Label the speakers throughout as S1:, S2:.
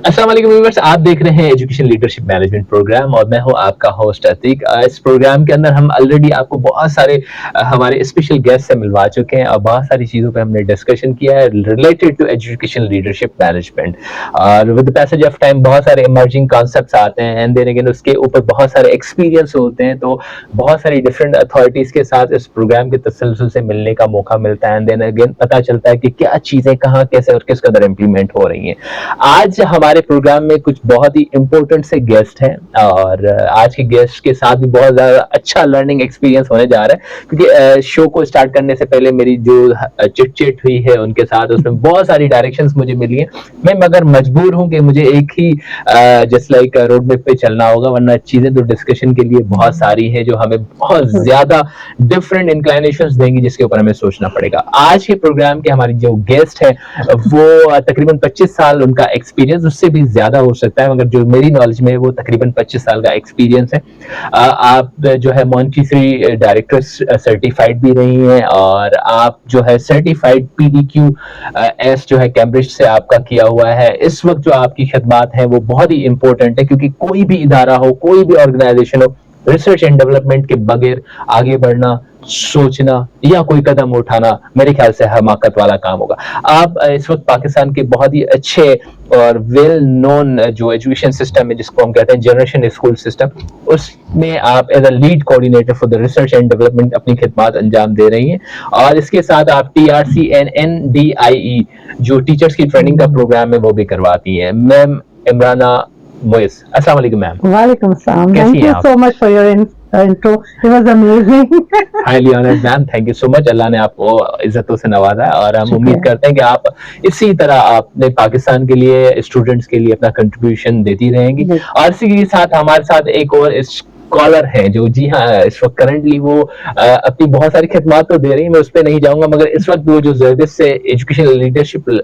S1: अस्सलाम वालेकुम व्यूअर्स, आप देख रहे हैं एजुकेशन लीडरशिप मैनेजमेंट प्रोग्राम और मैं हूं आपका होस्ट अतीक। इस प्रोग्राम के अंदर हम ऑलरेडी आपको बहुत सारे हमारे स्पेशल गेस्ट से मिलवा चुके हैं और बहुत सारी चीज़ों पे हमने डिस्कशन किया है related to education leadership management. और with the passage of time बहुत सारे इमर्जिंग कॉन्सेप्ट्स आते हैं एंड देन अगेन उसके ऊपर बहुत सारे एक्सपीरियंस होते हैं, तो बहुत सारी डिफरेंट अथॉरिटीज़ के साथ इस प्रोग्राम के तसलसल से मिलने का मौका मिलता है एंड देन अगेन पता चलता है कि क्या चीज़ें कहाँ, कैसे और किस कदर इम्प्लीमेंट हो रही हैं। आज हमारे प्रोग्राम में कुछ बहुत ही इम्पोर्टेंट से गेस्ट हैं और आज के गेस्ट के साथ भी बहुत ज़्यादा अच्छा लर्निंग एक्सपीरियंस होने जा रहा है, क्योंकि शो को स्टार्ट करने से पहले मेरी जो चिट चिट हुई है उनके साथ, उसमें बहुत सारी डायरेक्शंस मुझे मिली हैं। मैं मगर मजबूर हूँ कि मुझे एक ही जस्ट लाइक रोड मैप पे चलना होगा, वरना चीज़ें तो डिस्कशन के लिए बहुत सारी हैं जो हमें बहुत ज़्यादा डिफरेंट इंक्लाइनेशंस देंगी, जिसके ऊपर हमें सोचना पड़ेगा। आज के प्रोग्राम के हमारी जो गेस्ट है वो तकरीबन 25 साल उनका एक्सपीरियंस, उससे भी ज्यादा हो सकता है, मगर जो मेरी नॉलेज में है वो तकरीबन 25 साल का एक्सपीरियंस है। आप जो है मॉन्टेसरी डायरेक्टर सर्टिफाइड भी रही हैं और आप जो है सर्टिफाइड PDQ एस जो है कैम्ब्रिज से आपका किया हुआ है। इस वक्त जो आपकी खिदमात है वो बहुत ही इंपॉर्टेंट है, क्योंकि कोई भी इदारा हो, कोई भी ऑर्गेनाइजेशन हो, रिसर्च एंड डेवलपमेंट के बगैर आगे बढ़ना, सोचना या कोई कदम उठाना मेरे ख्याल से हमाकत वाला काम होगा। आप इस वक्त पाकिस्तान के बहुत ही अच्छे और वेल नोन जो एजुकेशन सिस्टम है, जिसको हम कहते हैं जनरेशन स्कूल सिस्टम, उसमें आप as a lead coordinator for the research and development अपनी खिदमत अंजाम दे रही हैं। और इसके साथ आप TRC एंड NDIE जो टीचर्स की ट्रेनिंग का प्रोग्राम है वो भी करवाती हैं। मैम इमराना मोइस, अस्सलाम वालेकुम मैम।
S2: वालेकुम अस्सलाम।
S1: कैसी
S2: थैंक
S1: हैं
S2: यू
S1: आप?
S2: So much for your intro, it was amazing.
S1: Highly honoured ma'am, thank you so much. Allah ने आपको इज्जतों से नवाजा है और हम उम्मीद करते हैं कि आप इसी तरह अपने पाकिस्तान के लिए, स्टूडेंट्स के लिए अपना कंट्रीब्यूशन देती रहेंगी। और इसी के साथ हमारे साथ एक और स्कॉलर है जो, जी हाँ, इस वक्त करंटली वो अपनी बहुत सारी खिदमत तो दे रही है, मैं उस पर नहीं जाऊंगा, मगर इस वक्त वो जो जर्दिस से एजुकेशन लीडरशिप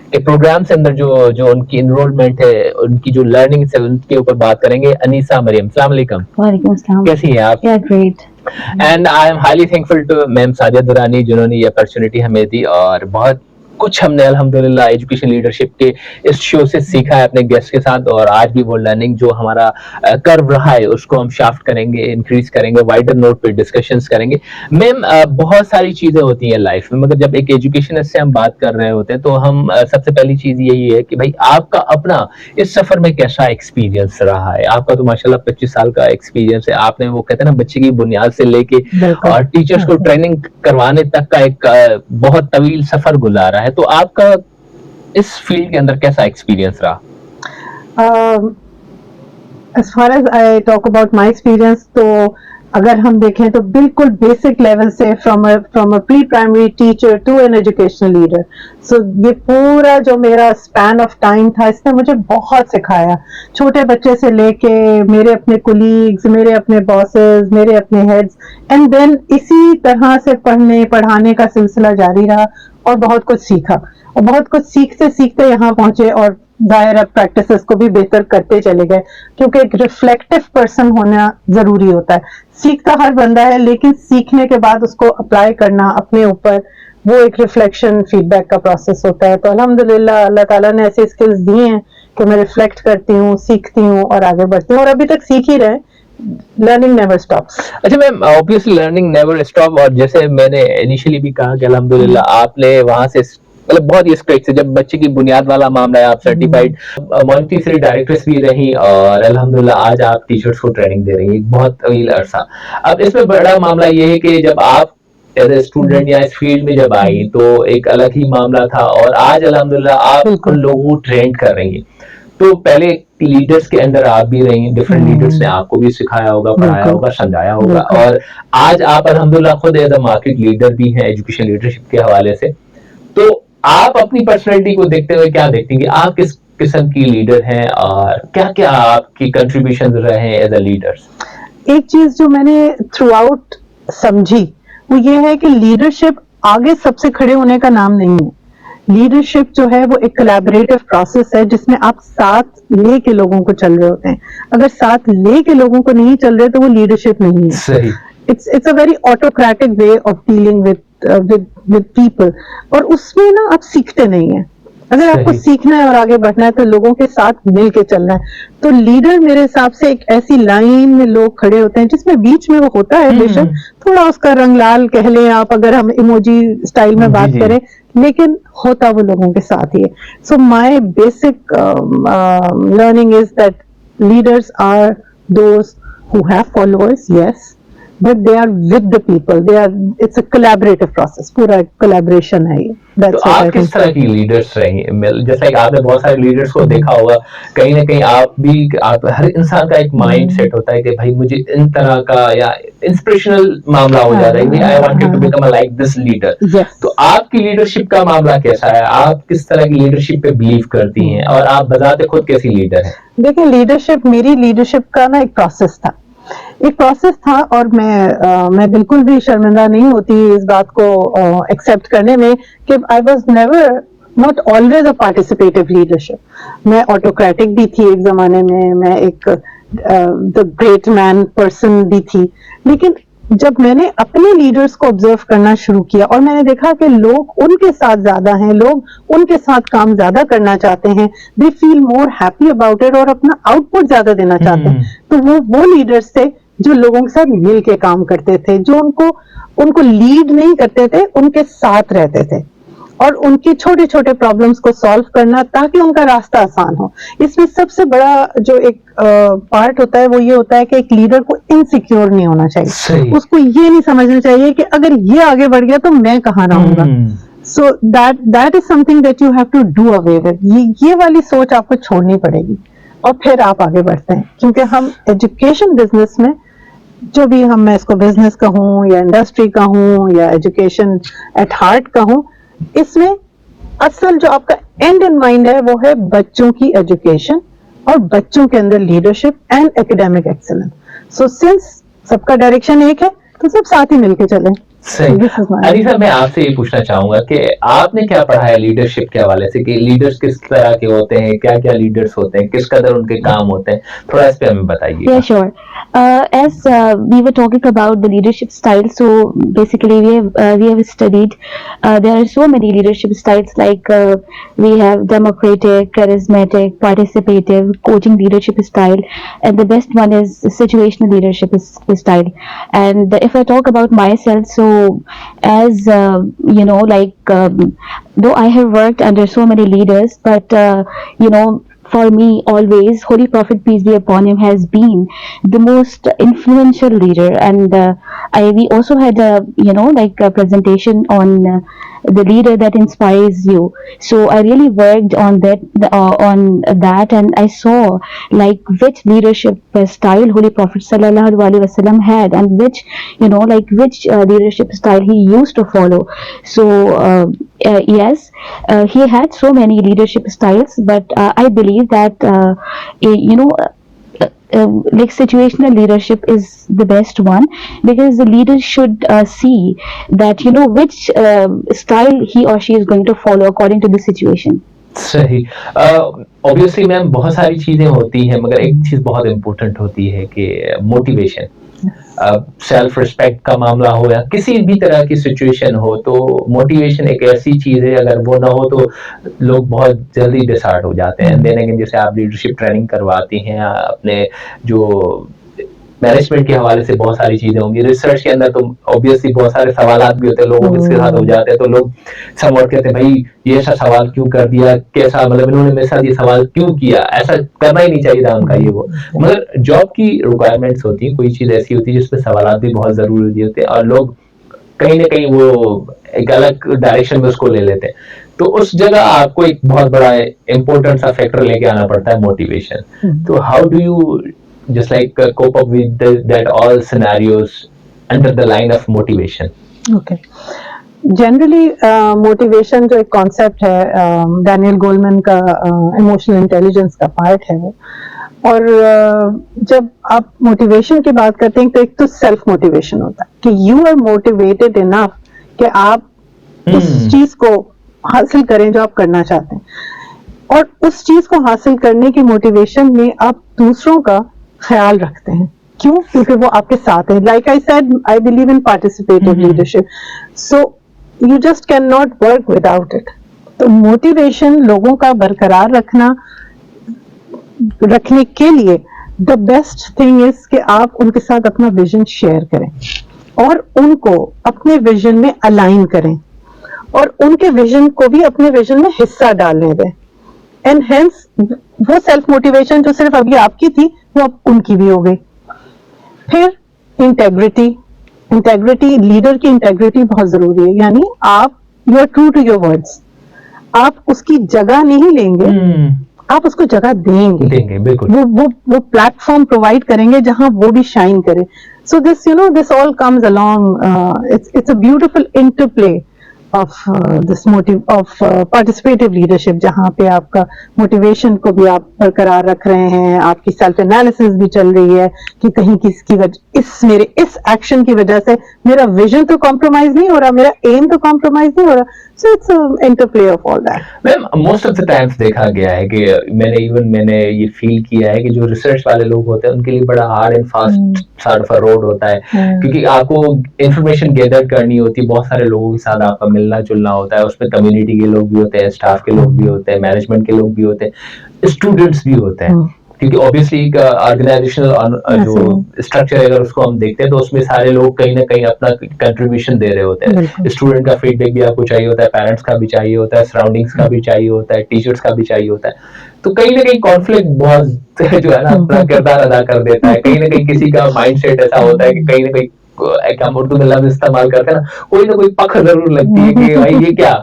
S1: के प्रोग्राम से अंदर जो जो उनकी इनरोलमेंट है, उनकी जो लर्निंग है, उनके ऊपर बात करेंगे। अनीसा मरियम, अस्सलाम वालेकुम।
S2: वालेकुम अस्सलाम।
S1: कैसी हैं आप?
S2: Yeah great.
S1: And I am highly thankful to ma'am Sajia Durrani, जिन्होंने ये अपॉर्चुनिटी हमें दी और बहुत कुछ हमने अल्हम्दुलिल्लाह एजुकेशन लीडरशिप के इस शो से सीखा है अपने गेस्ट के साथ। और आज भी वो लर्निंग जो हमारा कर्व रहा है उसको हम शाफ्ट करेंगे, इंक्रीज करेंगे, वाइडर नोट पे डिस्कशंस करेंगे। मैम बहुत सारी चीजें होती हैं लाइफ में, मगर जब एक एजुकेशनिस्ट से हम बात कर रहे होते हैं तो हम सबसे पहली चीज यही है कि भाई आपका अपना इस सफर में कैसा एक्सपीरियंस रहा है। आपका तो माशाल्लाह 25 साल का एक्सपीरियंस है। आपने वो कहते हैं ना, बच्चे की बुनियाद से लेके और टीचर्स को ट्रेनिंग करवाने तक का एक बहुत तवील सफर गुजारा है। तो आपका इस फील्ड के अंदर कैसा एक्सपीरियंस रहा?
S2: As far as I talk about my experience, तो अगर हम देखें तो बिल्कुल बेसिक लेवल से from a pre primary teacher to an educational leader, so ये पूरा जो मेरा स्पैन ऑफ टाइम था, इसने मुझे बहुत सिखाया। छोटे बच्चे से लेके मेरे अपने कुलीग्स, मेरे अपने बॉसेस, मेरे अपने हेड्स, एंड देन इसी तरह से पढ़ाने का सिलसिला जारी रहा और बहुत कुछ सीखा। और बहुत कुछ सीखते सीखते यहाँ पहुंचे और दायरा प्रैक्टिसेस को भी बेहतर करते चले गए, क्योंकि एक रिफ्लेक्टिव पर्सन होना जरूरी होता है। सीखता हर बंदा है, लेकिन सीखने के बाद उसको अप्लाई करना अपने ऊपर, वो एक रिफ्लेक्शन फीडबैक का प्रोसेस होता है। तो अल्हम्दुलिल्लाह अल्लाह ताला ने ऐसे स्किल्स दी हैं कि मैं रिफ्लेक्ट करती हूँ, सीखती हूँ और आगे बढ़ती हूँ, और अभी तक सीख ही रहे। Learning never stops.
S1: अच्छा ma'am, obviously learning never stop. और जैसे मैंने इनिशियली भी कहा कि अल्हम्दुलिल्लाह आपने वहां से मतलब बहुत ही स्ट्रिक्ट से, जब बच्चे की बुनियाद वाला मामला है, आप सर्टिफाइड मॉन्टेसरी डायरेक्टर्स भी रही और अल्हम्दुलिल्लाह आज आप टीचर्स को ट्रेनिंग दे रही हैं बहुत तवील अरसा। अब इसमें बड़ा मामला ये है कि जब आप एज ए स्टूडेंट या इस फील्ड में जब आई तो एक अलग ही मामला था, और आज अल्हम्दुलिल्लाह आप उन लोगों को ट्रेन कर रही हैं। तो पहले लीडर्स के अंदर आप भी रही, डिफरेंट लीडर्स ने आपको भी सिखाया होगा, पढ़ाया होगा, समझाया होगा, और आज आप अल्हम्दुलिल्लाह खुद एज अ मार्केट लीडर भी हैं एजुकेशन लीडरशिप के हवाले से। तो आप अपनी पर्सनैलिटी को देखते हुए क्या देखती हैं कि आप किस किस्म की लीडर हैं और क्या क्या आपकी कंट्रीब्यूशन रहे हैं एज अ लीडर्स?
S2: एक चीज जो मैंने थ्रू आउट समझी वो ये है कि लीडरशिप आगे सबसे खड़े होने का नाम नहीं है। लीडरशिप जो है वो एक कोलैबोरेटिव प्रोसेस है, जिसमें आप साथ लेके लोगों को चल रहे होते हैं। अगर साथ लेके लोगों को नहीं चल रहे तो वो लीडरशिप नहीं है।
S1: सही।
S2: it's a very autocratic way of dealing with people, और उसमें ना आप सीखते नहीं हैं। अगर आपको
S1: सही।
S2: सीखना है और आगे बढ़ना है तो लोगों के साथ मिल के चलना है। तो लीडर मेरे हिसाब से एक ऐसी लाइन में लोग खड़े होते हैं जिसमें बीच में वो होता है बेशक थोड़ा उसका रंग लाल कह लें आप, अगर हम इमोजी स्टाइल में
S1: जी,
S2: बात
S1: जी।
S2: करें, लेकिन होता वो लोगों के साथ ही है। So my basic learning is that leaders are those who have followers, yes, but they are with the people. It's a collaborative process. पूरा collaboration है ये.
S1: तो
S2: That's what
S1: आप
S2: I
S1: किस
S2: think.
S1: तरह की लीडर्स रही, जैसा कि आपने बहुत सारे लीडर्स को देखा होगा, कहीं ना कहीं आप हर इंसान का एक माइंड सेट होता है कि भाई मुझे इन तरह का, या इंस्पिरेशनल मामला हो जाता है, I wanted to become like this leader.
S2: Yes.
S1: तो आपकी लीडरशिप का मामला कैसा है, आप किस तरह की लीडरशिप पे बिलीव करती हैं, और आप बताते खुद कैसी लीडर हैं?
S2: देखिए लीडरशिप, मेरी लीडरशिप का ना एक प्रोसेस था और मैं बिल्कुल भी शर्मिंदा नहीं होती इस बात को एक्सेप्ट करने में कि I was never not always a participative leadership. मैं ऑटोक्रेटिक भी थी एक जमाने में, मैं एक द ग्रेट मैन पर्सन भी थी, लेकिन जब मैंने अपने लीडर्स को ऑब्जर्व करना शुरू किया और मैंने देखा कि लोग उनके साथ ज्यादा हैं, लोग उनके साथ काम ज्यादा करना चाहते हैं, they feel more happy about it और अपना आउटपुट ज्यादा देना चाहते हैं, तो वो लीडर्स थे जो लोगों के साथ मिल के काम करते थे, जो उनको लीड नहीं करते थे, उनके साथ रहते थे और उनकी छोटे छोटे प्रॉब्लम्स को सॉल्व करना ताकि उनका रास्ता आसान हो। इसमें सबसे बड़ा जो एक पार्ट होता है वो ये होता है कि एक लीडर को इनसिक्योर नहीं होना चाहिए, उसको ये नहीं समझना चाहिए कि अगर ये आगे बढ़ गया तो मैं कहाँ रहूंगा। So that is something that you have to do away with. ये वाली सोच आपको छोड़नी पड़ेगी और फिर आप आगे बढ़ते हैं, क्योंकि हम एजुकेशन बिजनेस में जो भी मैं इसको बिजनेस कहूँ या इंडस्ट्री कहूँ या एजुकेशन एट हार्ट कहूँ, इसमें असल जो आपका एंड इन माइंड है वो है बच्चों की एजुकेशन और बच्चों के अंदर leadership and academic excellence. So since सबका डायरेक्शन एक है तो सब साथ ही मिलके चलें।
S1: सही। अनीसा, मैं आपसे ये पूछना चाहूंगा कि आपने क्या पढ़ा है लीडरशिप के हवाले से, कि लीडर्स किस तरह के होते हैं, क्या क्या लीडर्स होते हैं, किस कदर उनके काम होते हैं, थोड़ा इस पे हमें बताइए।
S3: Yeah, sure. As we were talking about the leadership style, so basically we have studied. There are so many leadership styles, like we have democratic, charismatic, participative, coaching leadership style, and the best one is situational leadership style. And if I talk about myself, so as though I have worked under so many leaders, but for me, always, Holy Prophet, peace be upon him, has been the most influential leader. And we also had a presentation on the leader that inspires you. So I really worked on that, and I saw like which leadership style Holy Prophet sallallahu alaihi wasallam had, and which which leadership style he used to follow. So yes, he had so many leadership styles, but I believe that like situational leadership is the best one, because the leader should see that which style he or she is going to follow according to the situation.
S1: सही। Obviously ma'am बहुत सारी चीजें होती हैं, मगर एक चीज बहुत इम्पोर्टेंट होती है कि मोटिवेशन, सेल्फ रिस्पेक्ट का मामला हो या किसी भी तरह की सिचुएशन हो, तो मोटिवेशन एक ऐसी चीज है, अगर वो ना हो तो लोग बहुत जल्दी डिसहार्ट हो जाते हैं। देन अगेन, जैसे आप लीडरशिप ट्रेनिंग करवाती हैं, अपने जो मैनेजमेंट के हवाले से बहुत सारी चीजें होंगी, रिसर्च के अंदर तो ऑब्वियसली बहुत सारे सवालात भी होते हैं, लोगों के साथ हो जाते हैं, तो लोग समझ कहते हैं भाई ये ऐसा सवाल क्यों कर दिया, कैसा, मतलब इन्होंने मेरे साथ ये सवाल क्यों किया, ऐसा करना ही नहीं चाहिए था उनका ये वो। मगर जॉब की रिक्वायरमेंट्स होती है, कोई चीज ऐसी होती है जिसमें सवालात भी बहुत जरूरी होते हैं, और लोग कहीं ना कहीं वो एक अलग डायरेक्शन में उसको ले लेते हैं। तो उस जगह आपको एक बहुत बड़ा इंपॉर्टेंट सा फैक्टर लेके आना पड़ता है, मोटिवेशन। तो how do you just like cope up with that all scenarios under the line of motivation?
S2: Okay. Generally motivation जो एक कॉन्सेप्ट है, डैनियल गोलमैन का इमोशनल इंटेलिजेंस का पार्ट है वो। और जब आप मोटिवेशन की बात करते हैं तो एक तो सेल्फ मोटिवेशन होता है कि यू आर मोटिवेटेड इनफ कि आप उस चीज को हासिल करें जो आप करना चाहते हैं, और उस चीज को हासिल करने की मोटिवेशन में आप दूसरों का ख्याल रखते हैं। क्यों? क्योंकि वो आपके साथ है। Like I said, I believe in participative leadership, so you just cannot work without it. तो मोटिवेशन लोगों का बरकरार रखने के लिए द बेस्ट थिंग इज कि आप उनके साथ अपना विजन शेयर करें और उनको अपने विजन में अलाइन करें और उनके विजन को भी अपने विजन में हिस्सा डालने दें। एंड हेंस वो सेल्फ मोटिवेशन जो सिर्फ अभी आपकी थी वो अब उनकी भी हो गई। फिर इंटेग्रिटी लीडर की इंटेग्रिटी बहुत जरूरी है, यानी आप you are true to your words, आप उसकी जगह नहीं लेंगे, आप उसको जगह देंगे
S1: बिल्कुल।
S2: वो प्लेटफॉर्म प्रोवाइड करेंगे जहां वो भी शाइन करे। So this all comes along, it's a beautiful interplay of participative leadership, जहां पे आपका मोटिवेशन को भी आप बरकरार रख रहे हैं, आपकी सेल्फ एनालिसिस भी चल रही है कि कहीं किसकी वजह मेरे इस एक्शन की वजह से मेरा विजन तो कॉम्प्रोमाइज नहीं हो रहा, मेरा एम तो कॉम्प्रोमाइज नहीं हो रहा। So it's interplay of all that.
S1: Ma'am most of the times देखा गया है कि मैंने ये फील किया है कि जो रिसर्च वाले लोग होते हैं उनके लिए बड़ा hard and fast sort of road होता है, क्योंकि आपको इंफॉर्मेशन गैदर करनी होती है, बहुत सारे लोगों के साथ आपका मिलना जुलना होता है, उसमें कम्युनिटी के लोग भी होते हैं, स्टाफ के लोग भी होते हैं, मैनेजमेंट के लोग भी होते हैं, स्टूडेंट्स भी होते हैं, क्योंकि ऑब्वियसली एक ऑर्गेनाइजेशनल जो स्ट्रक्चर है अगर उसको हम देखते हैं तो उसमें सारे लोग कहीं ना कहीं अपना कंट्रीब्यूशन दे रहे होते हैं। स्टूडेंट का फीडबैक भी आपको चाहिए होता है, पेरेंट्स का भी चाहिए होता है, सराउंडिंग्स का भी चाहिए होता है, टीचर्स का भी चाहिए होता है। तो कहीं ना कहीं कॉन्फ्लिक्ट बहुत जो है ना अपना किरदार अदा कर देता है। कहीं ना कहीं किसी का माइंडसेट ऐसा होता है कि कहीं ना कहीं एक हम उर्दू में लफ्ज इस्तेमाल करते हैं ना, कोई ना कोई पख जरूर लगती है कि भाई ये क्या,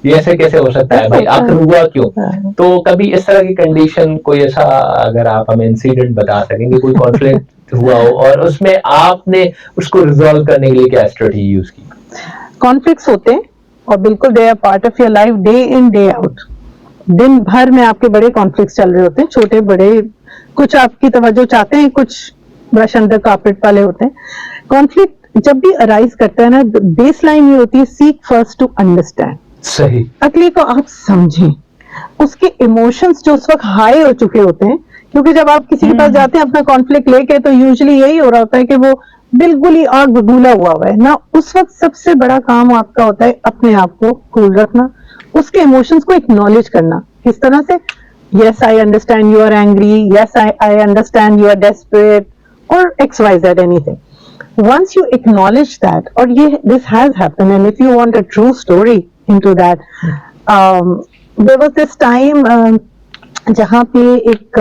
S1: ये ऐसे कैसे हो सकता है, भाई आखिर हुआ क्यों। तो कभी इस तरह की कंडीशन कोई ऐसा अगर आप हमें इंसिडेंट बता सकेंगे, कोई कॉन्फ्लिक्ट हुआ हो और उसमें आपने उसको रिजॉल्व करने के लिए क्या स्ट्रेटजी यूज की?
S2: कॉन्फ्लिक्ट्स होते हैं और बिल्कुल they are part of your life, day in day out. दिन भर में आपके बड़े कॉन्फ्लिक्ट्स चल रहे होते हैं, छोटे बड़े, कुछ आपकी तवज्जो चाहते हैं, कुछ ब्रश अंडर कार्पेट वाले होते हैं। कॉन्फ्लिक्ट जब भी अराइज करता है ना, बेस लाइन ये होती है, सीक फर्स्ट टू अंडरस्टैंड।
S1: सही।
S2: अगले को आप समझें, उसके इमोशंस जो उस वक्त हाई हो चुके होते हैं, क्योंकि जब आप किसी के पास जाते हैं अपना कॉन्फ्लिक्ट लेके तो यूजुअली यही हो रहा होता है कि वो बिल्कुल ही आग बबूला हुआ है ना। उस वक्त सबसे बड़ा काम आपका होता है अपने आप को कूल रखना, उसके इमोशंस को एक्नॉलेज करना। किस तरह से? Yes I understand you are angry, yes I understand you are desperate, और XYZ anything. Once you acknowledge that, और ये this has happened, and if you want a true story into that, there was this time जहाँ पे एक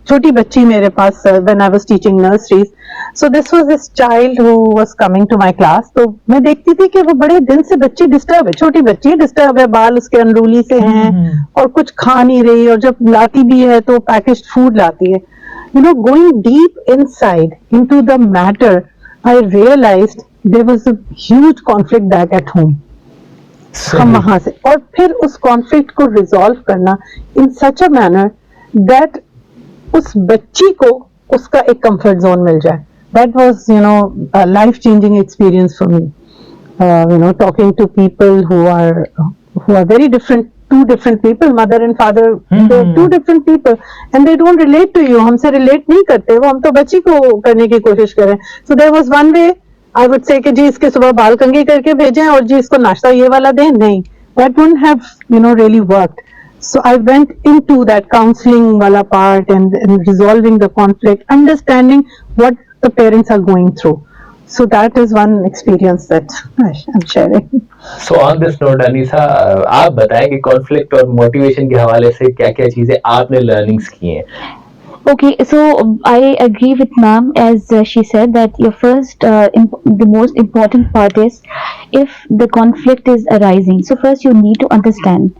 S2: छोटी बच्ची मेरे पास, when I was teaching nurseries, so this was this child who was coming to my class। तो मैं देखती थी कि वो बड़े दिन से बच्ची डिस्टर्ब है, छोटी बच्ची डिस्टर्ब है, बाल उसके अनरूली से हैं और कुछ खा नहीं रही, और जब लाती भी है तो पैकेज्ड फूड लाती है। You know, going deep inside into the matter, I realized there was a huge conflict back at home। हम वहां से, और फिर उस कॉन्फ्लिक्ट को रिजॉल्व करना इन सच अ मैनर दैट उस बच्ची को उसका एक कंफर्ट जोन मिल जाए। That was life changing experience for me. Talking to people who are very different, two different people, mother and father, they're two different people and they don't relate to you। हमसे relate नहीं करते वो, हम तो बच्ची को करने की कोशिश करें। So there was one way I would say कि जी इसके सुबह बाल कंघी करके भेजें और जी इसको नाश्ता ये वाला दें, नहीं, that wouldn't have really worked। So I went into that counseling wala part and resolving the conflict, understanding what the parents are going through। So that is one experience that I'm sharing।
S1: So on this note, Anisa, आप बताएं कि conflict और motivation के हवाले से क्या-क्या चीजें आपने लर्निंग्स की हैं?
S3: Okay, so I agree with ma'am as she said that your first, the most important part is if the conflict is arising. So first you need to understand,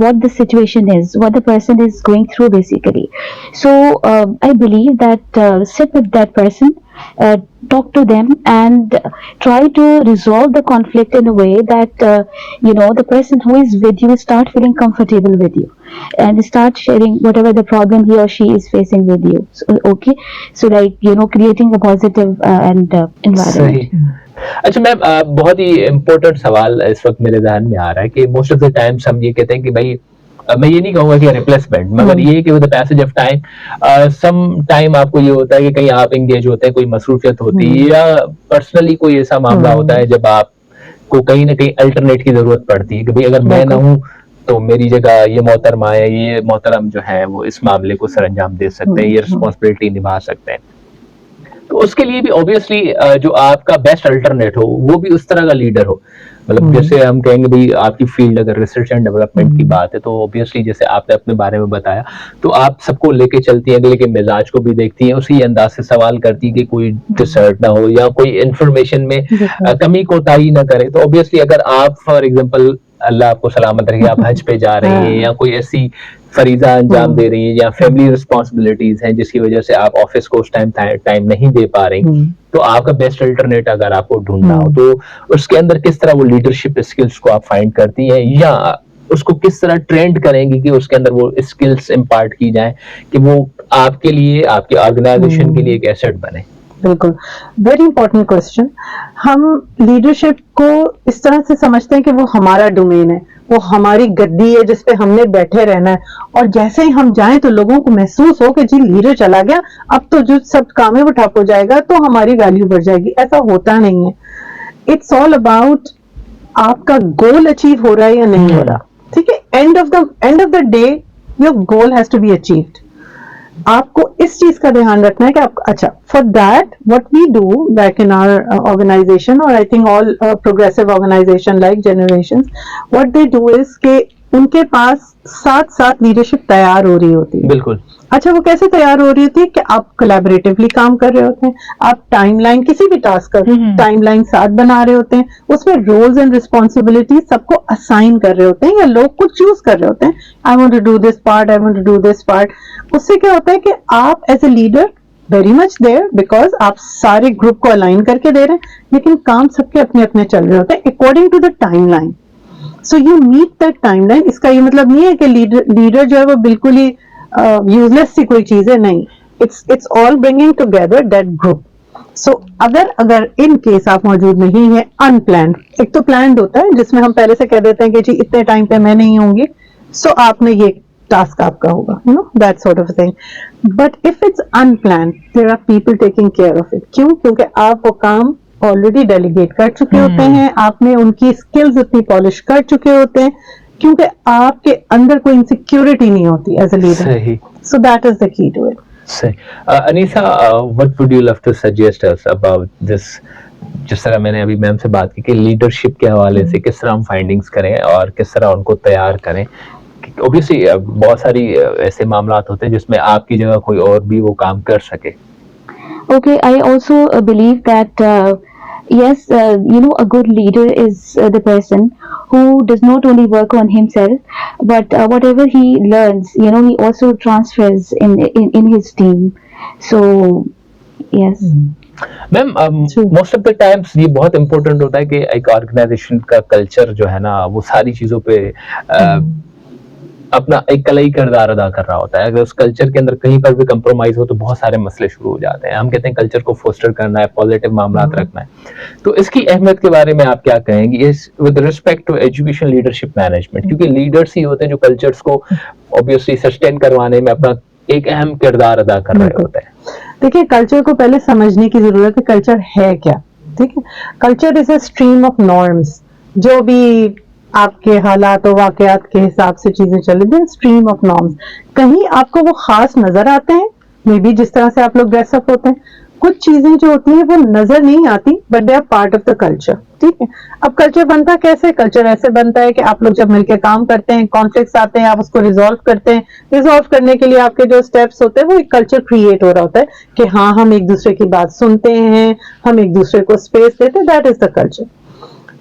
S3: what the situation is, what the person is going through basically. So I believe that sit with that person, talk to them and try to resolve the conflict in a way that the person who is with you start feeling comfortable with you and start sharing whatever the problem he or she is facing with you। So like creating a positive and environment।
S1: अच्छा ma'am, बहुत ही important सवाल इस वक्त मेरे ध्यान में आ रहा है कि मोस्ट ऑफ द टाइम्स हम ये कहते हैं कि भाई, मैं ये नहीं कहूंगा कि रिप्लेसमेंट, मगर ये कि with the passage of time some time आपको ये होता है कि कहीं आप एंगेज होते हैं, कोई मसरूफियत होती है या पर्सनली कोई ऐसा मामला होता है जब आपको कहीं ना कहीं अल्टरनेट की जरूरत पड़ती है कि भाई अगर मैं ना हूँ तो मेरी जगह ये मोहतरमा है, ये मोहतरम जो है वो इस मामले को सरअंजाम दे सकते हैं, ये रिस्पॉन्सिबिलिटी निभा सकते हैं। तो उसके लिए भी ऑब्वियसली जो आपका बेस्ट अल्टरनेट हो वो भी उस तरह का लीडर हो। मतलब जैसे हम कहेंगे भाई आपकी फील्ड अगर रिसर्च एंड डेवलपमेंट की बात है तो ऑब्वियसली जैसे आपने अपने बारे में बताया तो आप सबको लेके चलती हैं, अगले के मिजाज को भी देखती हैं, उसी अंदाज से सवाल करती हैं कि कोई डिसर्ट ना हो या कोई इंफॉर्मेशन में कमी कोताही ना करे। तो ऑब्वियसली अगर आप फॉर एग्जांपल अल्लाह आपको सलामत रखे आप हज पे जा रही हैं या कोई ऐसी फरीजा अंजाम दे रही है या फैमिली रिस्पॉन्सिबिलिटीज हैं जिसकी वजह से आप ऑफिस को उस टाइम नहीं दे पा रही, तो आपका बेस्ट अल्टरनेट अगर आपको ढूंढना हो तो उसके अंदर किस तरह वो लीडरशिप स्किल्स को आप फाइंड करती हैं या उसको किस तरह ट्रेंड करेंगी कि उसके अंदर वो स्किल्स इम्पार्ट की जाए कि वो आपके लिए आपके ऑर्गेनाइजेशन के लिए एक एसेट बने?
S2: बिल्कुल, वेरी इंपॉर्टेंट क्वेश्चन। हम लीडरशिप को इस तरह से समझते हैं कि वो हमारा डोमेन है, वो हमारी गद्दी है जिस पे हमने बैठे रहना है, और जैसे ही हम जाएं तो लोगों को महसूस हो कि जी लीडर चला गया, अब तो जो सब काम है वो ठप हो जाएगा तो हमारी वैल्यू बढ़ जाएगी। ऐसा होता नहीं है। इट्स ऑल अबाउट आपका गोल अचीव हो रहा है या नहीं हो रहा। ठीक है, end of the day your goal has to be achieved. आपको इस चीज का ध्यान रखना है कि आप अच्छा for that what we do back in our organization और I think all progressive organization like generations, what they do is के उनके पास साथ साथ लीडरशिप तैयार हो रही होती है।
S1: बिल्कुल।
S2: अच्छा, वो कैसे तैयार हो रही होती है कि आप कोलैबोरेटिवली काम कर रहे होते हैं, आप टाइमलाइन किसी भी टास्क का टाइमलाइन साथ बना रहे होते हैं, उसमें रोल्स एंड रिस्पॉन्सिबिलिटी सबको असाइन कर रहे होते हैं या लोग को चूज कर रहे होते हैं। I want to do this part, I want to do this part. उससे क्या होता है कि आप as a leader very much there because आप सारे ग्रुप को अलाइन करके दे रहे हैं, लेकिन काम सबके अपने अपने चल रहे होते हैं according to the timeline. So you meet that timeline. इसका ये मतलब नहीं है कि लीडर जो है वो बिल्कुल ही यूजलेस सी कोई चीज है, नहीं। It's all bringing together that group. So अगर इन केस आप मौजूद नहीं है अनप्लान्ड, एक तो प्लान्ड होता है जिसमें हम पहले से कह देते हैं कि जी इतने टाइम पे मैं नहीं होंगी, सो आपने ये टास्क आपका होगा, you know that sort of thing. But if it's unplanned there are people taking care of it. क्यों? क्योंकि आप वो काम ऑलरेडी डेलीगेट कर चुके होते हैं, आपने उनकी स्किल्स इतनी पॉलिश कर चुके होते हैं, क्योंकि आपके अंदर कोई इनसिक्योरिटी नहीं होती एज अ लीडर।
S1: सही।
S2: So that is the key to it.
S1: सही। Anisa, what would you love to suggest us about this? जिस तरह मैंने अभी मैम से बात की कि लीडरशिप के हवाले से किस तरह हम फाइंडिंग्स करें और किस तरह उनको तैयार करें। ऑब्वियसली बहुत सारी ऐसे मामलात होते हैं जिसमें आपकी जगह कोई और भी वो काम कर सके।
S3: Okay, I also believe that yes, a good leader is the person who does not only work on himself, but whatever he learns, he also transfers in his team. So, yes.
S1: Ma'am, most of the times ये बहुत important होता है कि एक organisation का culture जो है ना वो सारी चीजों पे अपना एक कलई किरदार अदा कर रहा होता है। अगर उस कल्चर के अंदर कहीं पर भी कंप्रोमाइज हो तो बहुत सारे मसले शुरू हो जाते हैं। हम कहते हैं कल्चर को फोस्टर करना है, पॉजिटिव मामलात रखना है, तो इसकी अहमियत के बारे में आप क्या कहेंगी इस with respect to education leadership management? क्योंकि लीडर्स ही होते हैं जो कल्चर्स को ऑब्वियसली सस्टेन करवाने में अपना एक अहम किरदार अदा कर रहे होते हैं।
S2: देखिए, कल्चर को पहले समझने की जरूरत है, कल्चर है क्या। ठीक है, culture is a stream of norms. जो भी आपके हालात और वाकयात के हिसाब से चीजें चले थे, स्ट्रीम ऑफ नॉर्म्स। कहीं आपको वो खास नजर आते हैं, मे बी जिस तरह से आप लोग ड्रेसअप होते हैं, कुछ चीजें जो होती हैं वो नजर नहीं आती, but they are part of the culture. ठीक है, अब कल्चर बनता कैसे? कल्चर ऐसे बनता है कि आप लोग जब मिलकर काम करते हैं, कॉन्फ्लिक्ट्स आते हैं, आप उसको रिजॉल्व करते हैं। रिजॉल्व करने के लिए आपके जो स्टेप्स होते हैं वो एक कल्चर क्रिएट हो रहा होता है कि हाँ, हम एक दूसरे की बात सुनते हैं, हम एक दूसरे को स्पेस देते हैं। That is the culture.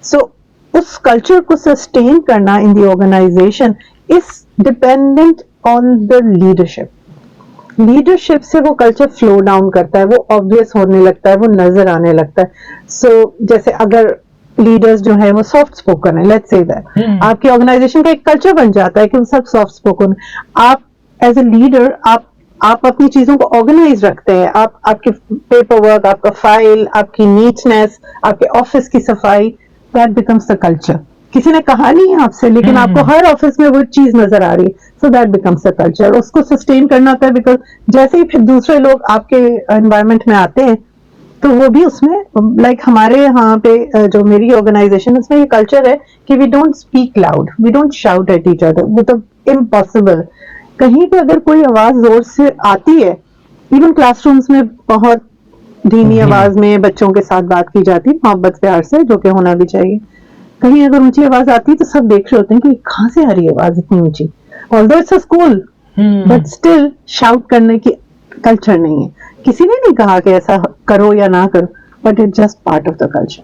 S2: So उस कल्चर को सस्टेन करना in the organization is dependent on the leadership. Leadership से वो कल्चर फ्लो डाउन करता है, वो ऑब्वियस होने लगता है, वो नजर आने लगता है। सो जैसे अगर लीडर्स जो है वो सॉफ्ट स्पोकन है, लेट्स से दैट आपकी ऑर्गेनाइजेशन का एक कल्चर बन जाता है कि वो सब सॉफ्ट स्पोकन। आप एज ए लीडर आप अपनी चीजों को ऑर्गेनाइज रखते हैं, आप आपके पेपर वर्क, आपका फाइल, आपकी नीटनेस, आपके ऑफिस की सफाई, दैट बिकम्स द कल्चर। किसी ने कहा नहीं है आपसे, लेकिन आपको हर ऑफिस में वो चीज नजर आ रही है, so that becomes the culture. उसको सस्टेन करना होता है, बिकॉज जैसे ही फिर दूसरे लोग आपके एनवायरनमेंट में आते हैं तो वो भी उसमें लाइक हमारे यहाँ पे जो मेरी ऑर्गेनाइजेशन उसमें ये कल्चर है कि we don't speak loud, we don't shout at each other, वो तो इम्पॉसिबल। कहीं पे अगर कोई आवाज जोर से आती है, इवन क्लासरूम्स में बहुत धीमी आवाज में बच्चों के साथ बात की जाती है, मोहब्बत प्यार से, जो कि होना भी चाहिए। कहीं अगर ऊंची आवाज आती है तो सब देख रहे होते हैं कि कहाँ से आ रही है आवाज इतनी ऊंची, although it's a school but still shout करने की कल्चर नहीं है। किसी ने नहीं कहा कि ऐसा करो या ना करो, but it's just part of the culture.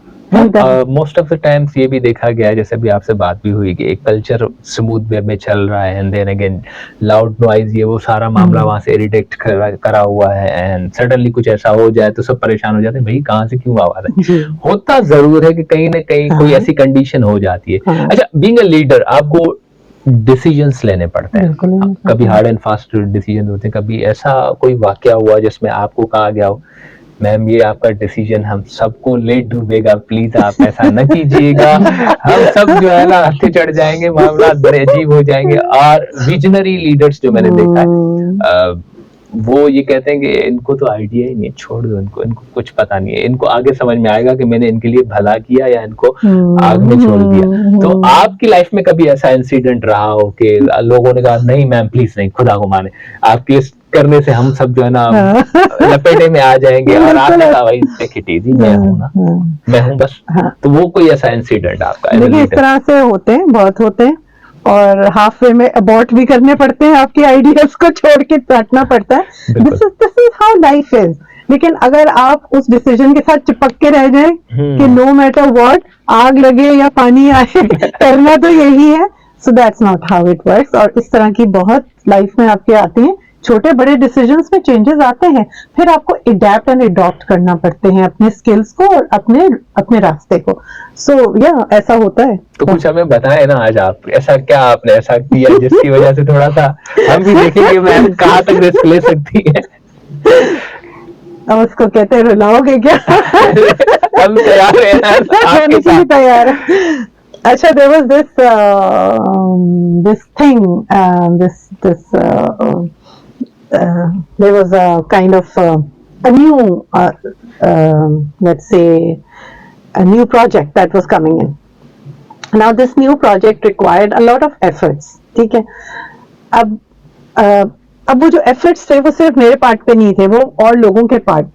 S1: Most of the times ये भी देखा गया है, जैसे भी आपसे बात भी हुई, कि एक कल्चर स्मूथ वे में चल रहा है and then again loud noise, ये वो सारा मामला वहां से इरिटेट करा हुआ है, एंड सडनली कुछ ऐसा हो जाए तो सब परेशान हो जाते हैं, भाई कहाँ से क्यों आवाज है। होता जरूर है कि कहीं ना कहीं कोई ऐसी कंडीशन हो जाती है। अच्छा, बीइंग अ लीडर आपको डिसीजंस लेने पड़ते हैं, कभी हार्ड एंड फास्ट डिसीजन होते हैं, कभी ऐसा कोई वाकया हुआ जिसमें आपको कहा गया हो मैम ये आपका डिसीजन हम सबको लेट डूबेगा, प्लीज आप ऐसा न कीजिएगा, हम सब जो है ना हथे चढ़ जाएंगे, मामला बड़े अजीब हो जाएंगे। और विजनरी लीडर्स जो मैंने देखा है वो ये कहते हैं कि इनको तो आइडिया ही नहीं, छोड़ दो इनको, इनको कुछ पता नहीं है, इनको आगे समझ में आएगा कि मैंने इनके लिए भला किया या इनको आग में छोड़ दिया। तो आपकी लाइफ में कभी ऐसा इंसिडेंट रहा हो कि लोगों ने कहा नहीं मैम प्लीज नहीं, खुदा को माने, आपके इस करने से हम सब जो है ना लपेटे में आ जाएंगे, और आपने कहा भाई जी मैं हूँ ना, मैं हूँ बस। तो वो कोई ऐसा इंसिडेंट आपका?
S2: देखिए इस तरह से होते हैं, बहुत होते हैं, और हाफ वे में अबॉर्ट भी करने पड़ते हैं, आपके आइडियाज को छोड़ के काटना पड़ता है। This is how life is. लेकिन अगर आप उस डिसीजन के साथ चिपक के रह जाए कि नो मैटर व्हाट, आग लगे या पानी आए करना तो यही है, so that's not how it works. और इस तरह की बहुत लाइफ में आपके आती हैं, छोटे बड़े डिसीजंस में चेंजेस आते हैं, फिर आपको अडेप्ट एंड अडॉप्ट करना पड़ते हैं अपने स्किल्स को और अपने रास्ते को। सो या ऐसा होता है।
S1: तो कुछ हमें बताएं ना आज, आप ऐसा क्या आपने ऐसा किया जिसकी वजह से थोड़ा सा हम भी देखेंगे मैम कहाँ तक रिस्क ले सकती है।
S2: अब उसको कहते हैं रुलाओगे क्या?
S1: हम तैयार हैं, आपके साथ
S2: तैयार है। अच्छा, there was this thing, there was a kind of a new, let's say, a new project that was coming in. Now this new project required a lot of efforts. ठीक है, अब वो जो efforts थे वो सिर्फ मेरे पार्ट पे नहीं थे, वो और लोगों के part,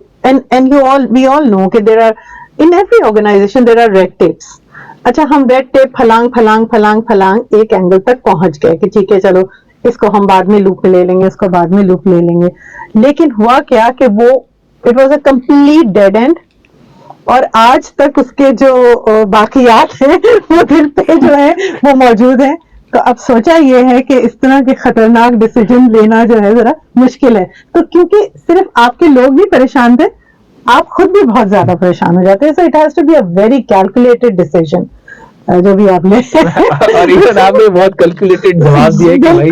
S2: and we all know कि there are in every organization there are red tapes. अच्छा, हम रेड टेप फलांग एक एंगल तक पहुंच गए कि ठीक है चलो इसको हम बाद में लूप में ले लेंगे, इसको बाद में लूप ले लेंगे। लेकिन हुआ क्या कि वो it was a complete dead and, और आज तक उसके जो बाकियात हैं वो दिल पे जो है वो मौजूद है। तो अब सोचा ये है कि इस तरह के खतरनाक डिसीजन लेना जो है जरा मुश्किल है। तो क्योंकि सिर्फ आपके लोग भी परेशान थे, आप खुद भी बहुत ज्यादा परेशान हो जाते हैं। So it has to be a very calculated decision जो भी आपने
S1: और इवन आपने बहुत कैलकुलेटेड जवाब दिया कि भाई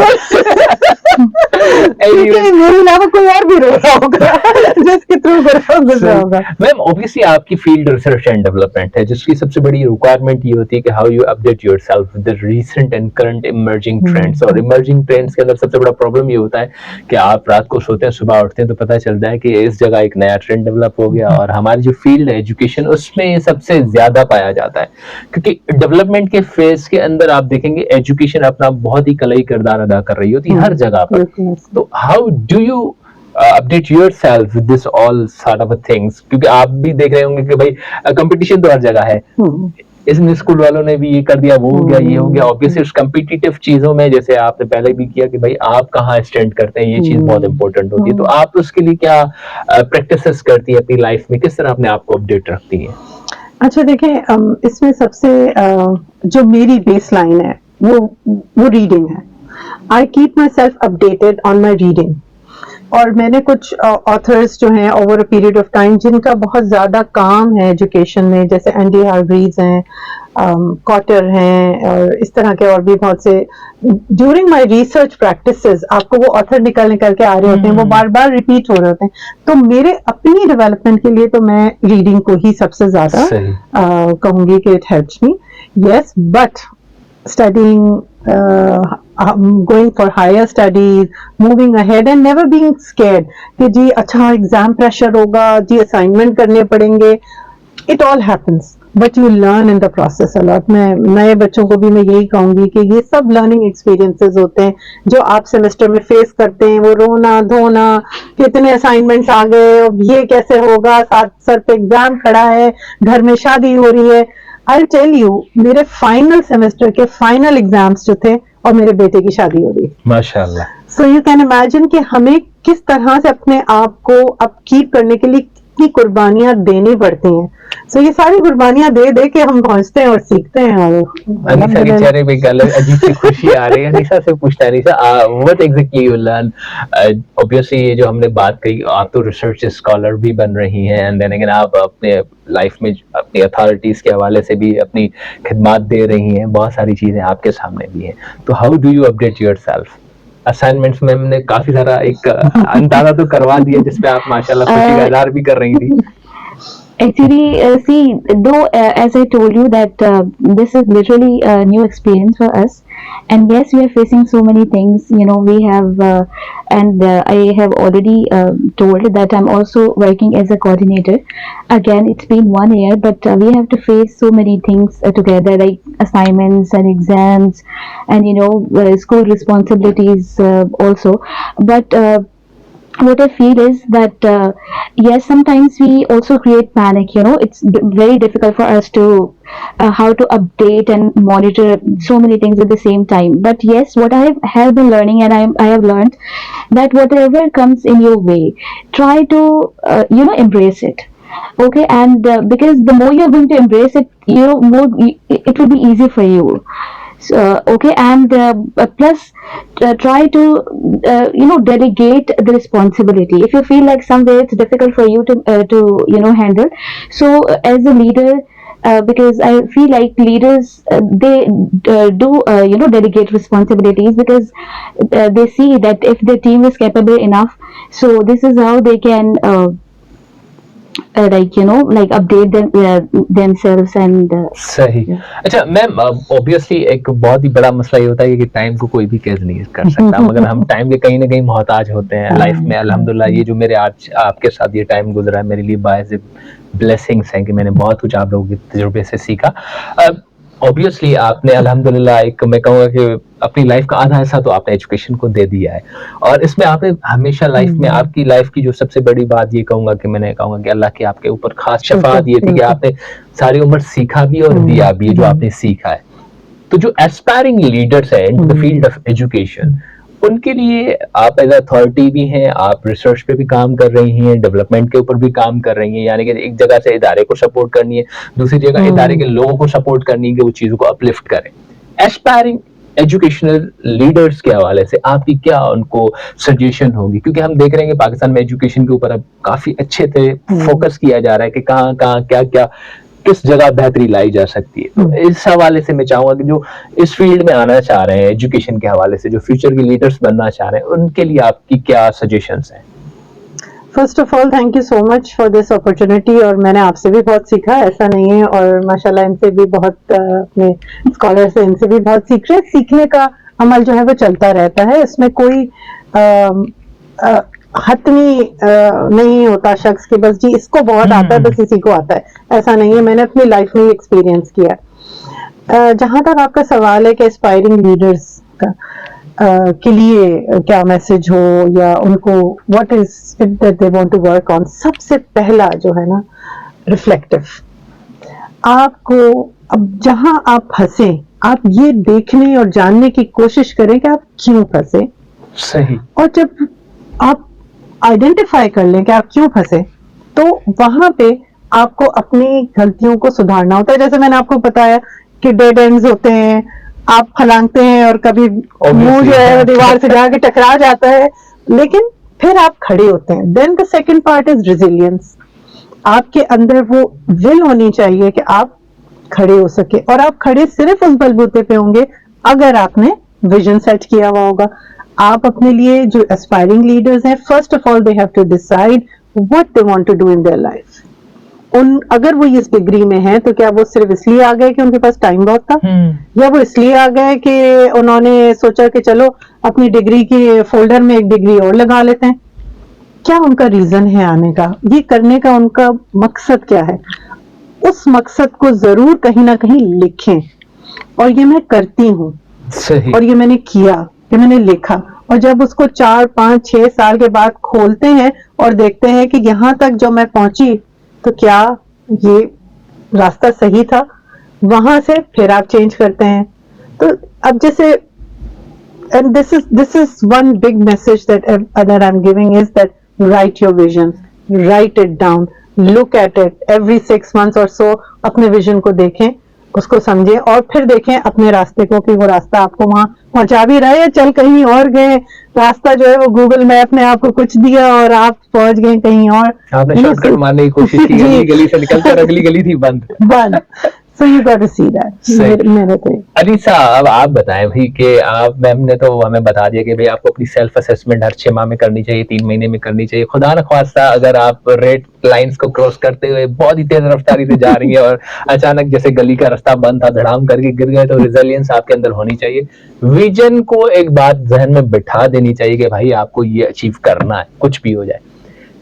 S2: मेरे अलावा कोई और भी रो रहा होगा जिसके थ्रू गुजरा होगा।
S1: मैम ऑब्वियसली आपकी फील्ड रिसर्च एंड डेवलपमेंट है, जिसकी सबसे बड़ी रिक्वायरमेंट ये होती है कि how you update yourself with the recent and current emerging trends. और इमर्जिंग ट्रेंड्स के अंदर सबसे बड़ा प्रॉब्लम ये होता है कि आप रात को सोते हैं, सुबह उठते हैं तो पता चलता है कि इस जगह एक नया ट्रेंड डेवलप हो गया, और हमारी जो फील्ड है एजुकेशन उसमें सबसे ज्यादा पाया जाता है। क्योंकि डेवलपमेंट के फेज के अंदर आप देखेंगे एजुकेशन अपना बहुत ही कलई किरदार अदा कर रही होती है हर जगह पर। तो how do you update yourself with this all sort of things? क्योंकि आप भी देख रहे होंगे कि भाई कंपटीशन तो हर जगह है, इसमें स्कूल वालों ने भी ये कर दिया, वो हो गया, ये हो गया। ऑब्वियसली उस कम्पिटिटिव चीजों में, जैसे आपने पहले भी किया कि भाई आप कहाँ स्टैंड करते हैं, ये चीज बहुत इंपॉर्टेंट होती है। तो आप उसके लिए क्या प्रैक्टिसेस करती है अपनी लाइफ में, किस तरह अपने आप को अपडेट रखती है?
S2: अच्छा देखिए, इसमें सबसे जो मेरी बेस लाइन है वो रीडिंग है। I keep my self updated on my reading. और मैंने कुछ ऑथर्स जो हैं over a period of time जिनका बहुत ज़्यादा काम है एजुकेशन में, जैसे एंडी हार्ग्रीव्स हैं, कॉटर हैं, और इस तरह के और भी बहुत से। ड्यूरिंग माई रिसर्च प्रैक्टिसेस आपको वो ऑथर निकल के आ रहे होते हैं, वो बार बार रिपीट हो रहे होते हैं। तो मेरे अपनी डेवलपमेंट के लिए तो मैं रीडिंग को ही सबसे ज़्यादा कहूँगी कि it helps me. Yes, but studying going for higher studies, moving ahead and never being scared कि जी अच्छा एग्जाम प्रेशर होगा, जी असाइनमेंट करने पड़ेंगे. It all happens, but you learn in the process a lot. मैं नए बच्चों को भी मैं यही कहूंगी कि ये सब लर्निंग एक्सपीरियंसेस होते हैं जो आप सेमेस्टर में फेस करते हैं. वो रोना धोना, कितने असाइनमेंट्स आ गए, अब ये कैसे होगा, साथ सर पे एग्जाम खड़ा है, घर में शादी हो रही है. आई टेल यू, मेरे फाइनल सेमेस्टर के फाइनल एग्जाम्स जो थे और मेरे बेटे की शादी हो रही.
S1: माशाल्लाह.
S2: सो यू कैन इमेजिन कि हमें किस तरह से अपने आप को अपकीप करने के लिए कितनी कुर्बानियां देनी पड़ती हैं. सो ये सारी कुर्बानियां दे दे के हम पहुंचते हैं और सीखते हैं.
S1: अनीसा के चेहरे पे एक अलग अजीब सी खुशी आ रही है. अनीसा से पूछता है, Anisa what exactly you learn. Obviously ये जो हमने बात कही, आप तो रिसर्च स्कॉलर भी बन रही हैं एंड देन अगेन आप अपने लाइफ में अपनी अथॉरिटीज के हवाले से भी अपनी खिदमत दे रही हैं. बहुत सारी चीजें आपके सामने भी हैं. तो how do you update yourself? Assignments में हमने काफी सारा एक अंदाजा तो करवा दिया जिसपे आप माशाल्लाह खुशी का इजहार भी कर रही थी.
S3: Actually, see, though as I told you that this is literally a new experience for us, and yes, we are facing so many things. You know, we have, and I have already told that I'm also working as a coordinator. Again, it's been 1 year, but we have to face so many things together, like assignments and exams, and you know, school responsibilities also. But what I feel is that yes, sometimes we also create panic. You know, it's very difficult for us to how to update and monitor so many things at the same time. But yes, what I have been learning, and I have learned that whatever comes in your way, try to you know, embrace it. Okay, and because the more you're going to embrace it, you know, more it will be easy for you. Okay, and plus try to you know, delegate the responsibility if you feel like somewhere it's difficult for you to you know, handle. So as a leader, because I feel like leaders they do you know, delegate responsibilities because they see that if their team is capable enough, so this is how they can like you know, like update themselves and
S1: सही. अच्छा ma'am, obviously एक बहुत ही बड़ा मसला ये होता है कि टाइम को कोई भी कैद नहीं कर सकता, मगर हम टाइम के कहीं ना कहीं मोहताज होते हैं लाइफ में. अल्हम्दुलिल्लाह ये जो मेरे आज आपके साथ ये टाइम गुजरा है मेरे लिए बायज़ ब्लेसिंग्स हैं कि मैंने बहुत कुछ आप लोगों के तजुर्बे से सीखा. ऑब्वियसली आपने अल्हम्दुलिल्लाह एक, मैं कहूँगा कि अपनी लाइफ का आधा हिस्सा तो आपने एजुकेशन को दे दिया है, और इसमें आपने हमेशा लाइफ में, आपकी लाइफ की जो सबसे बड़ी बात ये कहूँगा कि मैंने कहूँगा कि अल्लाह की आपके ऊपर खास शफाअत ये थी कि आपने सारी उम्र सीखा भी और दिया भी जो आपने सीखा है. तो जो एस्पायरिंग लीडर्स हैं in the field of education, उनके लिए आप एज अथॉरिटी भी हैं, आप रिसर्च पे भी काम कर रही हैं, डेवलपमेंट के ऊपर भी काम कर रही हैं, यानी कि एक जगह से इदारे को सपोर्ट करनी है, दूसरी जगह इदारे के लोगों को सपोर्ट करनी है कि वो चीजों को अपलिफ्ट करें. एस्पायरिंग एजुकेशनल लीडर्स के हवाले से आपकी क्या उनको सजेशन होगी? क्योंकि हम देख रहे हैं कि पाकिस्तान में एजुकेशन के ऊपर अब काफी अच्छे से फोकस किया जा रहा है कि कहाँ कहाँ क्या क्या किस जगह बेहतरी लाई जा सकती है. तो इस हवाले से मैं चाहूंगा कि जो इस फील्ड में आना चाह रहे हैं एजुकेशन के हवाले से, जो फ्यूचर के लीडर्स बनना चाह रहे हैं, उनके लिए आपकी क्या सजेशंस हैं?
S2: First of all thank you so much for this opportunity. और मैंने आपसे भी बहुत सीखा, ऐसा नहीं है, और माशाल्लाह इनसे भी बहुत अपने स्कॉलर से इनसे भी बहुत सीख रहे. सीखने का अमल जो है वो चलता रहता है, इसमें कोई हतमी नहीं होता शख्स के बस जी इसको बहुत आता है बस इसी को आता है, ऐसा नहीं है. मैंने अपनी लाइफ में एक्सपीरियंस किया. जहां तक आपका सवाल है कि एस्पायरिंग लीडर्स का के लिए क्या मैसेज हो या उनको what is it that they want to work on, सबसे पहला जो है ना, रिफ्लेक्टिव. आपको अब जहां आप फंसे, आप ये देखने और जानने की कोशिश करें कि आप क्यों फंसे.
S1: सही.
S2: और जब आप आइडेंटिफाई कर लें कि आप क्यों फंसे, तो वहां पे आपको अपनी गलतियों को सुधारना होता है. जैसे मैंने आपको बताया कि डेड एंड्स होते हैं, आप फलांगते हैं और कभी मुंह जो है वो दीवार से जाके टकरा जाता है, लेकिन फिर आप खड़े होते हैं. Then the second part is resilience. आपके अंदर वो विल होनी चाहिए कि आप खड़े हो सके, और आप खड़े सिर्फ उस बलबूते पे होंगे अगर आपने विजन सेट किया हुआ होगा. आप अपने लिए जो एस्पायरिंग लीडर्स हैं, first of all they have to decide what they want to do in their life. अगर वो इस डिग्री में है तो क्या वो सिर्फ इसलिए आ गए कि उनके पास टाइम बहुत था, या वो इसलिए आ गए कि उन्होंने सोचा कि चलो अपनी डिग्री के फोल्डर में एक डिग्री और लगा लेते हैं? क्या उनका रीजन है आने का, ये करने का उनका मकसद क्या है? उस मकसद को जरूर कहीं ना कहीं लिखें। और ये मैं करती हूँ,
S1: सही।
S2: और ये मैंने किया, ये मैंने लिखा, और जब उसको 4, 5, 6 साल के बाद खोलते हैं और देखते हैं कि यहाँ तक जो मैं पहुंची, तो क्या ये रास्ता सही था, वहां से फिर आप चेंज करते हैं। तो अब जैसे, and this is one big message that I'm giving is that write your vision, write it down, look at it every 6 months or so, अपने विजन को देखें, उसको समझें, और फिर देखें अपने रास्ते को कि वो रास्ता आपको वहां पहुंचा भी रहा है या चल कहीं और गए। रास्ता जो है वो गूगल मैप ने आपको कुछ दिया और आप पहुंच गए कहीं और।
S1: आपने शॉर्टकट मारने की कोशिश की,
S2: जी।
S1: गली से निकलकर अगली गली थी बंद।
S2: So you got to see that.
S1: सही।
S2: मेरे को
S1: अनीसा, अब आप बताएं भाई कि आप, मैम ने तो हमें बता दिया कि भाई आपको अपनी सेल्फ असेसमेंट हर 6 माह में करनी चाहिए, 3 महीने में करनी चाहिए। खुदा न ख्वास्ता अगर आप रेड लाइंस को क्रॉस करते हुए बहुत ही तेज रफ्तारी से जा रही है और अचानक जैसे गली का रास्ता बंद था, धड़ाम करके गिर गए, तो रिजिलियंस आपके अंदर होनी चाहिए। विजन को एक बात जहन में बिठा देनी चाहिए कि भाई आपको ये अचीव करना है, कुछ भी हो जाए,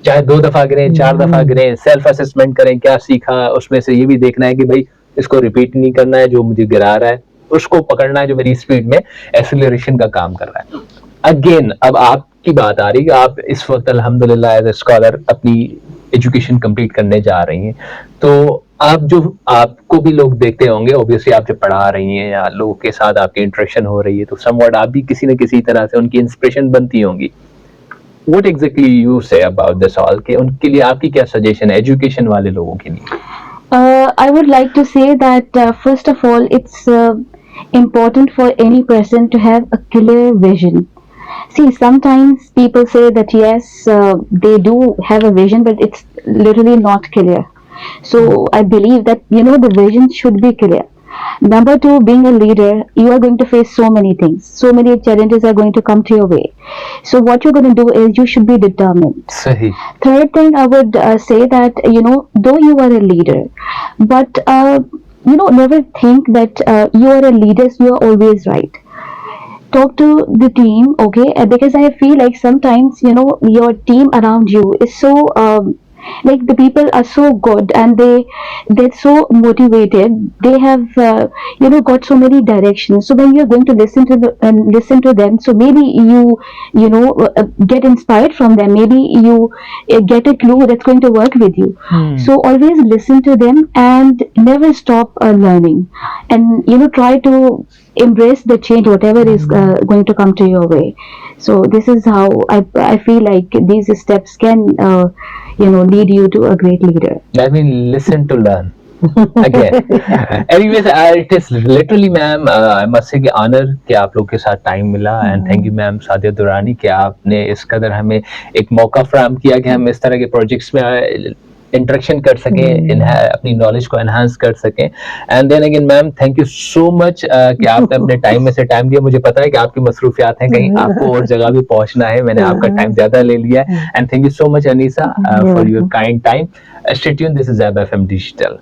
S1: चाहे 2 दफा गिरें, 4 दफा गिरें, सेल्फ असेसमेंट करें, क्या सीखा उसमें से, ये भी देखना है कि भाई इसको रिपीट नहीं करना है, जो मुझे गिरा रहा है उसको पकड़ना है, जो मेरी स्पीड में एक्सीलरेशन का काम कर रहा है। अगेन अब आपकी बात आ रही है, आप इस वक्त अल्हम्दुलिल्लाह एज ए स्कॉलर अपनी एजुकेशन कंप्लीट करने जा रही हैं, तो आपको भी लोग देखते होंगे, ऑब्वियसली आप जब पढ़ा रही हैं या लोगों के साथ आपकी इंटरेक्शन हो रही है, तो समवॉट आप भी किसी न किसी तरह से उनकी इंस्पिरेशन बनती होंगी। What exactly you say about this all, कि उनके लिए आपकी क्या सजेशन है एजुकेशन वाले लोगों के लिए?
S3: I would like to say that first of all, it's important for any person to have a clear vision. See, sometimes people say that yes, they do have a vision, but it's literally not clear. So I believe that the vision should be clear. Number two, being a leader, you are going to face so many things. So many challenges are going to come to your way. So what you're going to do is you should be determined.
S1: सही।
S3: Third thing, I would say that, though you are a leader, but, never think that you are a leader, so you are always right. Talk to the team, okay? Because I feel like sometimes, your team around you is so, like the people are so good and they're so motivated. They have got so many directions. So when you're going to listen to them, so maybe get inspired from them. Maybe you get a clue that's going to work with you. So always listen to them and never stop learning, and try to embrace the change, whatever is going to come to your way. So this is how I feel like these steps can lead you to a great leader.
S1: I mean, listen to learn. Again. Anyways, it is literally, ma'am, I must say कि honor कि आप लोग के साथ time मिला, and thank you ma'am Sadia Durrani कि आपने इस कदर हमें एक मौका फराहम किया कि हम इस तरह के प्रोजेक्ट्स में इंटरेक्शन कर सकें, अपनी नॉलेज को एनहांस कर सकें। And then again ma'am, thank you so much कि आपने अपने टाइम में से टाइम दिया। मुझे पता है कि आपकी मसरूफियात हैं, कहीं आपको और जगह भी पहुंचना है, मैंने आपका टाइम ज्यादा ले लिया है। And thank you so much Anisa for your kind time. Stay tuned, this is Zeb FM digital.